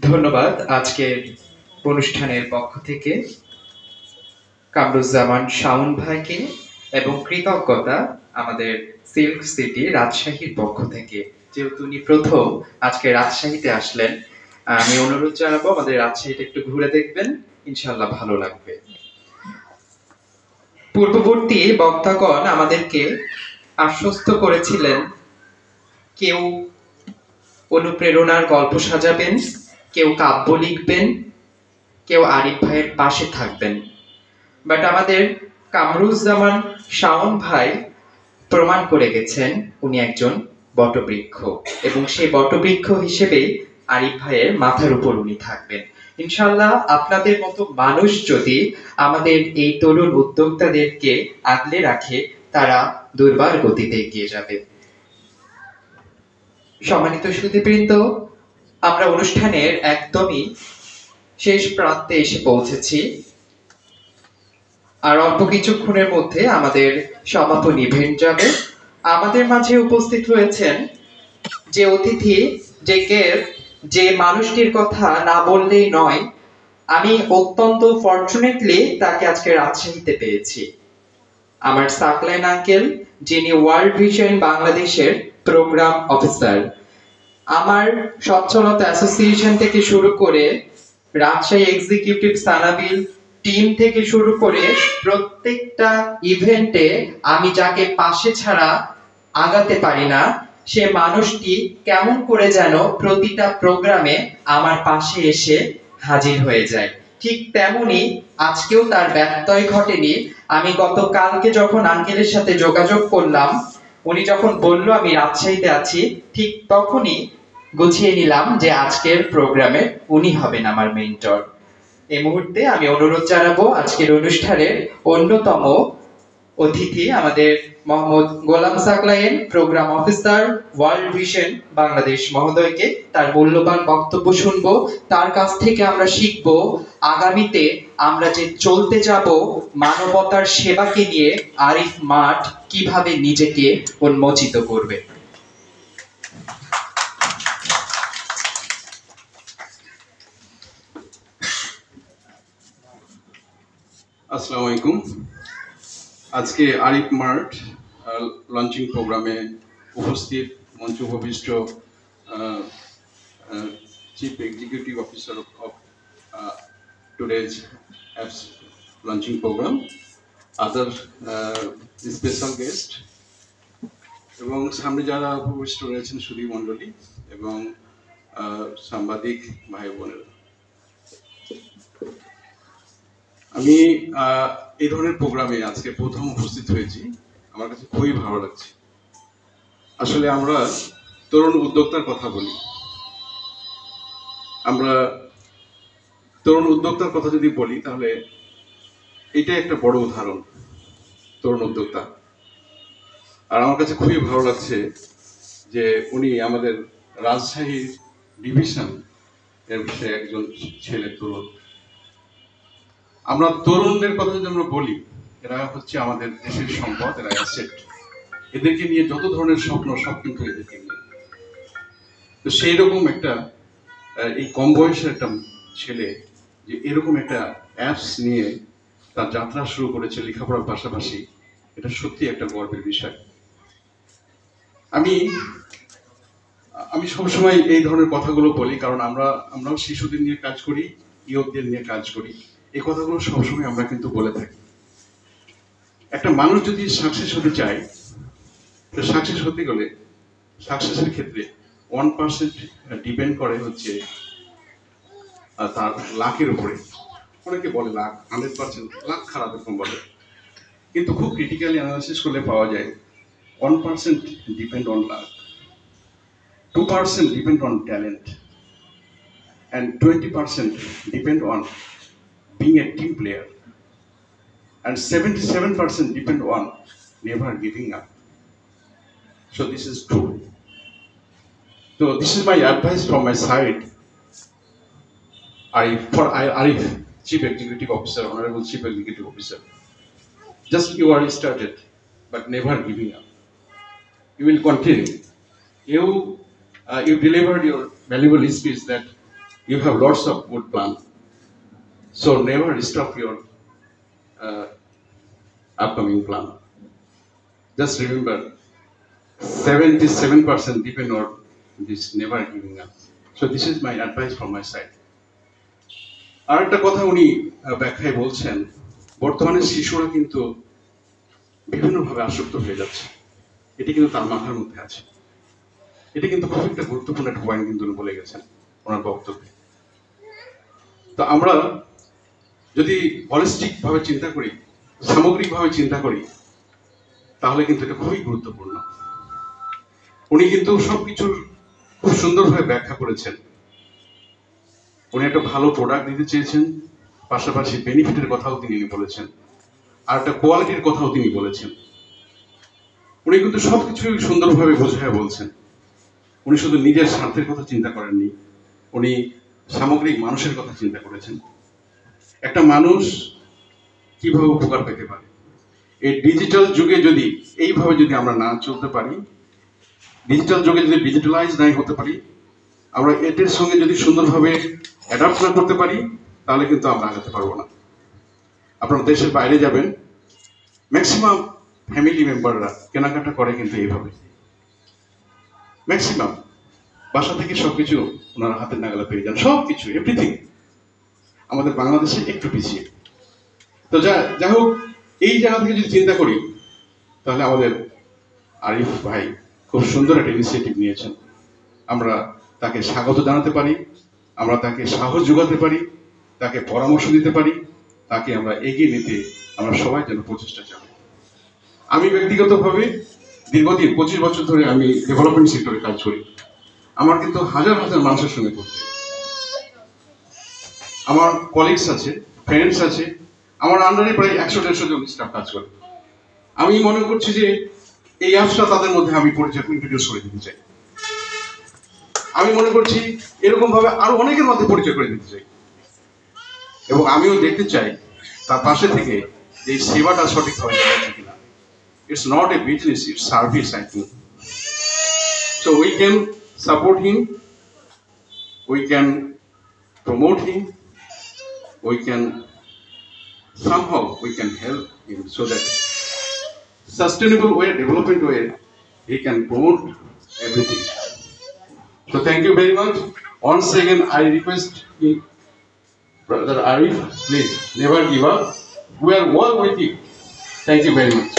ধন্যবাদ আজকের অনুষ্ঠানের পক্ষ থেকে কামরুজ্জামান শাওন ভাইকে এবং কৃতজ্ঞতা আমাদের সিল্ক সিটি রাজশাহীর পক্ষ থেকে, যেহেতু উনি প্রথম আজকে রাজশাহীতে আসলেন। আমি অনুরোধ জানাবো আমাদের রাজশাহীটা একটু ঘুরে দেখবেন, ইনশাল্লাহ ভালো লাগবে। পূর্ববর্তী বক্তাগণ আমাদেরকে আশ্বস্ত করেছিলেন, কেউ অনুপ্রেরণার গল্প সাজাবেন, কেউ কাব্য লিখবেন, কেউ আরিফ ভাইয়ের পাশে থাকবেন। বাট আমাদের কামরুজ্জামান শাওন ভাই প্রমাণ করে গেছেন উনি একজন বটবৃক্ষ, এবং সেই বটবৃক্ষ হিসেবে আরিফ ভাইয়ের মাথার উপর উনি থাকবেন। ইনশাল্লাহ আপনাদের মতো মানুষ যদি আমাদের এই তরুণ উদ্যোক্তাদেরকে আগলে রাখে, তারা দুর্বার গতিতে এগিয়ে যাবে। সম্মানিত সুধীবৃন্দ, আমরা অনুষ্ঠানের একদমই শেষ প্রান্তে এসে পৌঁছেছি। আর অল্প কিছুক্ষণের মধ্যে আমাদের সমাপন ইভেন্ট যাবে। আমাদের মাঝে উপস্থিত হয়েছেন যে অতিথি, যে গেস্ট, যে মানুষটির কথা না বললেই নয়। আমি অত্যন্ত ফরচুনেটলি তাকে আজকে রাজশাহীতে পেয়েছি। আমার সাকলাইন আঙ্কেল, যিনি ওয়ার্ল্ড ভিশন বাংলাদেশের প্রোগ্রাম অফিসার। আমার সচ্ছলতা অ্যাসোসিয়েশন থেকে শুরু করে রাজশাহী এক্সিকিউটিভ সানাবিল টিম থেকে শুরু করে প্রত্যেকটা ইভেন্টে আমি যাকে পাশে ছাড়া আগাতে পারি না, সে মানুষটি কেমন করে যেন প্রতিটা প্রোগ্রামে আমার পাশে এসে হাজির হয়ে যায়। ঠিক তেমনি আজকেও তার ব্যত্যয় ঘটেনি। আমি গতকালকে যখন আঙ্কেলের সাথে যোগাযোগ করলাম, উনি যখন বলল আমি রাজশাহীতে আছি, ঠিক তখনই গুছিয়ে নিলাম যে আজকের প্রোগ্রামে উনি হবেন আমার মেন্টর। এই মুহূর্তে আমি অনুরোধ জানাবো আজকের অনুষ্ঠানের অন্যতম অতিথি আমাদের Mohammad Golam Saklayen, programme officer, world vision Bangladesh মহোদয়কে। তার মূল্যবান বক্তব্য শুনবো, তার কাছ থেকে আমরা শিখবো আগামীতে আমরা যে চলতে যাব মানবতার সেবাকে নিয়ে, আরিফ মাঠ কিভাবে নিজেকে উন্মোচিত করবে। আসসালামু আলাইকুম। আজকে আরিফ মার্ট লঞ্চিং প্রোগ্রামে উপস্থিত মঞ্চ উপবিষ্ট chief executive officer of today's apps launching programme, other special guest এবং সামনে যারা উপবিষ্ট রয়েছেন সুধী মণ্ডলী এবং সাংবাদিক ভাই বোনেরা, আমি এই ধরনের প্রোগ্রামে আজকে প্রথম উপস্থিত হয়েছি। আমার কাছে খুবই ভালো লাগছে। আসলে আমরা তরুণ উদ্যোক্তার কথা বলি, আমরা তরুণ উদ্যোক্তার কথা যদি বলি তাহলে এটা একটা বড় উদাহরণ, তরুণ উদ্যোক্তা। আর আমার কাছে খুবই ভালো লাগছে যে উনি আমাদের রাজশাহী ডিভিশন এর বিষয়ে একজন ছেলে তরুণ। আমরা তরুণদের কথা যদি আমরা বলি, এরা হচ্ছে আমাদের দেশের সম্পদ, এরা অ্যাসেট। এদেরকে নিয়ে যত ধরনের স্বপ্ন, সব কিন্তু এদেরকে নিয়ে। তো সেই রকম একটা এই কম বয়সের একটা ছেলে যে এরকম একটা অ্যাপস নিয়ে তার যাত্রা শুরু করেছে লেখাপড়ার পাশাপাশি, এটা সত্যি একটা গর্বের বিষয়। আমি আমি সবসময় এই ধরনের কথাগুলো বলি, কারণ আমরাও শিশুদের নিয়ে কাজ করি, ইয়ুথদের নিয়ে কাজ করি। এই কথাগুলো সবসময় আমরা কিন্তু বলে থাকি। একটা মানুষ যদি সাকসেস হতে চায়, তো সাকসেস হতে গেলে সাকসেসের ক্ষেত্রে 1% ডিপেন্ড করে হচ্ছে তার লাকের উপরে। অনেকে বলে লাক 100%, লাক খারাপ এরকম বলে, কিন্তু খুব ক্রিটিক্যালি অ্যানালাইসিস করলে পাওয়া যায় 1% depend on lakh, 2% depend on talent, and 20% depend on being a team player, and 77% depend on never giving up. So this is true. So this is my advice from my side. Arif, Chief Executive Officer, Honorable Chief Executive Officer. Just you are started, but never giving up. You will continue. You delivered your valuable speech that You have lots of good plans. So never stop your upcoming plan. Just remember, 77% depend on this never giving up. So this is my advice from my side. আর একটা কথা উনি ব্যাখ্যায় বলছেন, বর্তমানে শিশুরা কিন্তু বিভিন্নভাবে আসক্ত হয়ে যাচ্ছে, এটি কিন্তু তার মাথার মধ্যে আছে। এটি কিন্তু খুব একটা গুরুত্বপূর্ণ একটা পয়েন্ট কিন্তু উনি বলে গেছেন ওনার বক্তব্যে। তো আমরা যদি হলিস্টিক ভাবে চিন্তা করি, সামগ্রিক ভাবে চিন্তা করি, তাহলে কিন্তু এটা খুবই গুরুত্বপূর্ণ। উনি কিন্তু সবকিছুর খুব সুন্দরভাবে ব্যাখ্যা করেছেন। উনি একটা ভালো প্রোডাক্ট দিতে চেয়েছেন, পাশাপাশি বেনিফিটের কথাও তিনি বলেছেন, আর একটা কোয়ালিটির কথাও তিনি বলেছেন। উনি কিন্তু সবকিছুই সুন্দরভাবে বোঝায় বলছেন। উনি শুধু নিজের স্বার্থের কথা চিন্তা করেননি, উনি সামগ্রিক মানুষের কথা চিন্তা করেছেন। একটা মানুষ কিভাবে উপকার পেতে পারে, এই ডিজিটাল যুগে যদি এইভাবে যদি আমরা না চলতে পারি, ডিজিটাল যুগে যদি ডিজিটালাইজ নাই হতে পারি, আমরা এটার সঙ্গে যদি সুন্দরভাবে অ্যাডাপ্ট না করতে পারি, তাহলে কিন্তু আমরা আগাতে পারবো না। আপনারা দেশের বাইরে যাবেন, ম্যাক্সিমাম ফ্যামিলি মেম্বাররা কেনাকাটা করে কিন্তু এইভাবে, ম্যাক্সিমাম বাসা থেকে সবকিছু ওনারা হাতের নাগালে পেয়ে যান, সবকিছু এভরিথিং। আমাদের বাংলাদেশে একটু পিছিয়ে। তো যাই হোক, এই জায়গা থেকে যদি চিন্তা করি, তাহলে আমাদের আরিফ ভাই খুব সুন্দর একটা ইনিশিয়েটিভ নিয়েছেন। আমরা তাকে স্বাগত জানাতে পারি, আমরা তাকে সাহস যোগাতে পারি, তাকে পরামর্শ দিতে পারি, তাকে আমরা এগিয়ে নিতে আমরা সবাই যেন প্রচেষ্টা চালাই। আমি ব্যক্তিগতভাবে দীর্ঘদিন 25 বছর ধরে আমি ডেভেলপমেন্ট সেক্টরে কাজ করি। আমার কিন্তু হাজার হাজার মানুষের সঙ্গে করতে, আমার কলিগস আছে, ফ্রেন্ডস আছে, আমার আন্ডারে প্রায় 100-150 জন স্টাফ কাজ করে। আমি মনে করছি যে এই অ্যাপসটা তাদের মধ্যে আমি পরিচয় ইন্ট্রোডিউস করে দিতে চাই। আমি মনে করছি এরকম ভাবে আরো অনেকের মধ্যে পরিচয় করে দিতে চাই, এবং আমিও দেখতে চাই তার পাশে থেকে যে সেবাটা সঠিকভাবে দেওয়া কিনা। It's not a business, it's service, I think. So we can support him, we can promote him, we can somehow we can help him so that sustainable way, development way, he can promote everything. So thank you very much. Once again, I request him, Brother Arif, please never give up. We are all with you. Thank you very much.